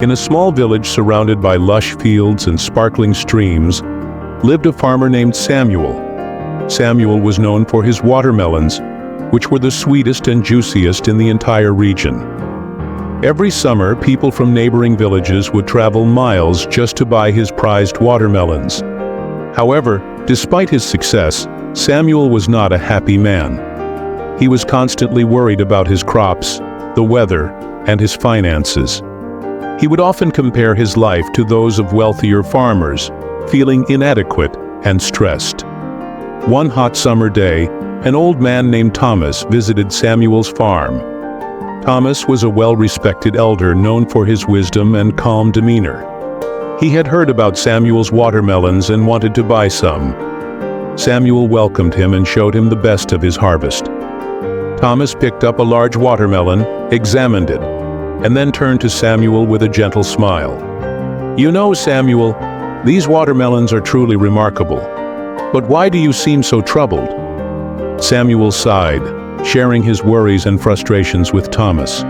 In a small village surrounded by lush fields and sparkling streams, lived a farmer named Samuel. Samuel was known for his watermelons, which were the sweetest and juiciest in the entire region. Every summer, people from neighboring villages would travel miles just to buy his prized watermelons. However, despite his success, Samuel was not a happy man. He was constantly worried about his crops, the weather, and his finances. He would often compare his life to those of wealthier farmers, feeling inadequate and stressed. One hot summer day, an old man named Thomas visited Samuel's farm. Thomas was a well-respected elder known for his wisdom and calm demeanor. He had heard about Samuel's watermelons and wanted to buy some. Samuel welcomed him and showed him the best of his harvest. Thomas picked up a large watermelon, examined it, and then turned to Samuel with a gentle smile. "You know, Samuel, these watermelons are truly remarkable. But why do you seem so troubled?" Samuel sighed, sharing his worries and frustrations with Thomas.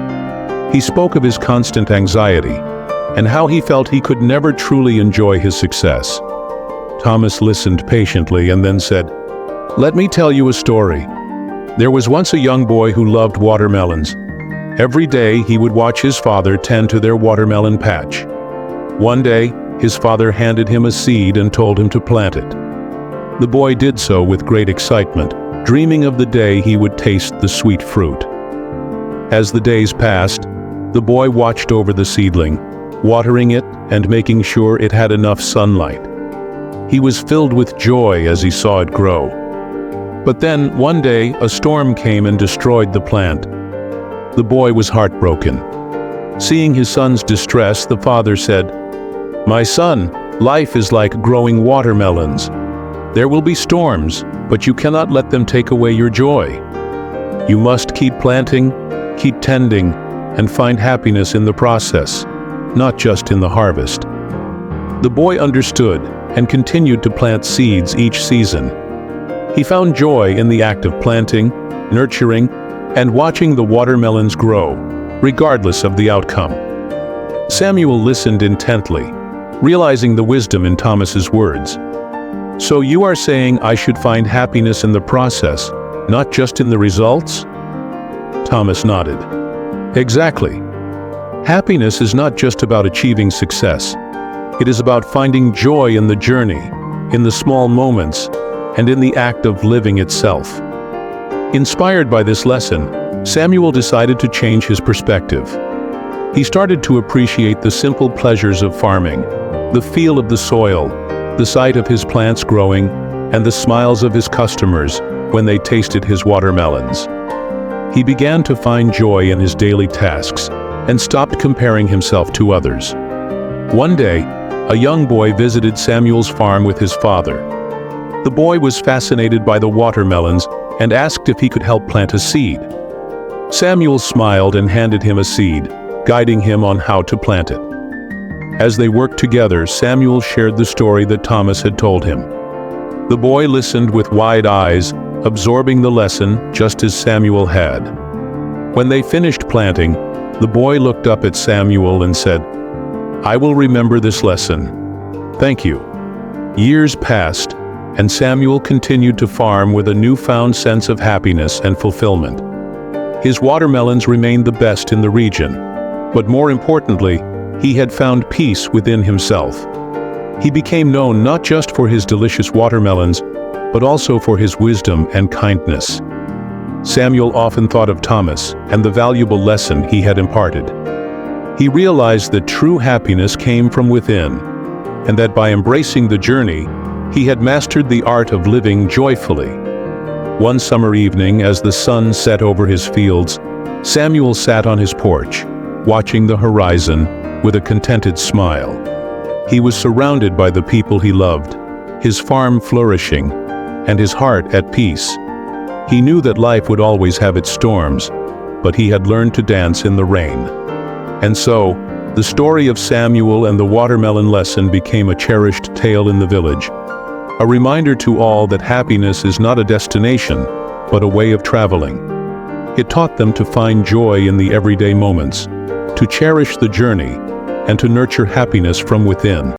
He spoke of his constant anxiety and how he felt he could never truly enjoy his success. Thomas listened patiently and then said, "Let me tell you a story. There was once a young boy who loved watermelons. Every day he would watch his father tend to their watermelon patch. One day, his father handed him a seed and told him to plant it. The boy did so with great excitement, dreaming of the day he would taste the sweet fruit. As the days passed, the boy watched over the seedling, watering it and making sure it had enough sunlight. He was filled with joy as he saw it grow. But then, one day, a storm came and destroyed the plant. The boy was heartbroken. Seeing his son's distress, the father said, "My son, life is like growing watermelons. There will be storms, but you cannot let them take away your joy. You must keep planting, keep tending, and find happiness in the process, not just in the harvest." The boy understood and continued to plant seeds each season. He found joy in the act of planting, nurturing, and watching the watermelons grow, regardless of the outcome. Samuel listened intently, realizing the wisdom in Thomas's words. "So you are saying I should find happiness in the process, not just in the results?" Thomas nodded. "Exactly. Happiness is not just about achieving success. It is about finding joy in the journey, in the small moments, and in the act of living itself." Inspired by this lesson, Samuel decided to change his perspective. He started to appreciate the simple pleasures of farming, the feel of the soil, the sight of his plants growing, and the smiles of his customers when they tasted his watermelons. He began to find joy in his daily tasks and stopped comparing himself to others. One day, a young boy visited Samuel's farm with his father. The boy was fascinated by the watermelons and asked if he could help plant a seed. Samuel smiled and handed him a seed, guiding him on how to plant it. As they worked together, Samuel shared the story that Thomas had told him. The boy listened with wide eyes, absorbing the lesson just as Samuel had. When they finished planting, the boy looked up at Samuel and said, "I will remember this lesson. Thank you." Years passed, and Samuel continued to farm with a newfound sense of happiness and fulfillment. His watermelons remained the best in the region, but more importantly, he had found peace within himself. He became known not just for his delicious watermelons, but also for his wisdom and kindness. Samuel often thought of Thomas and the valuable lesson he had imparted. He realized that true happiness came from within, and that by embracing the journey, he had mastered the art of living joyfully. One summer evening, as the sun set over his fields, Samuel sat on his porch, watching the horizon with a contented smile. He was surrounded by the people he loved, his farm flourishing, and his heart at peace. He knew that life would always have its storms, but he had learned to dance in the rain. And so, the story of Samuel and the watermelon lesson became a cherished tale in the village, a reminder to all that happiness is not a destination, but a way of traveling. It taught them to find joy in the everyday moments, to cherish the journey, and to nurture happiness from within.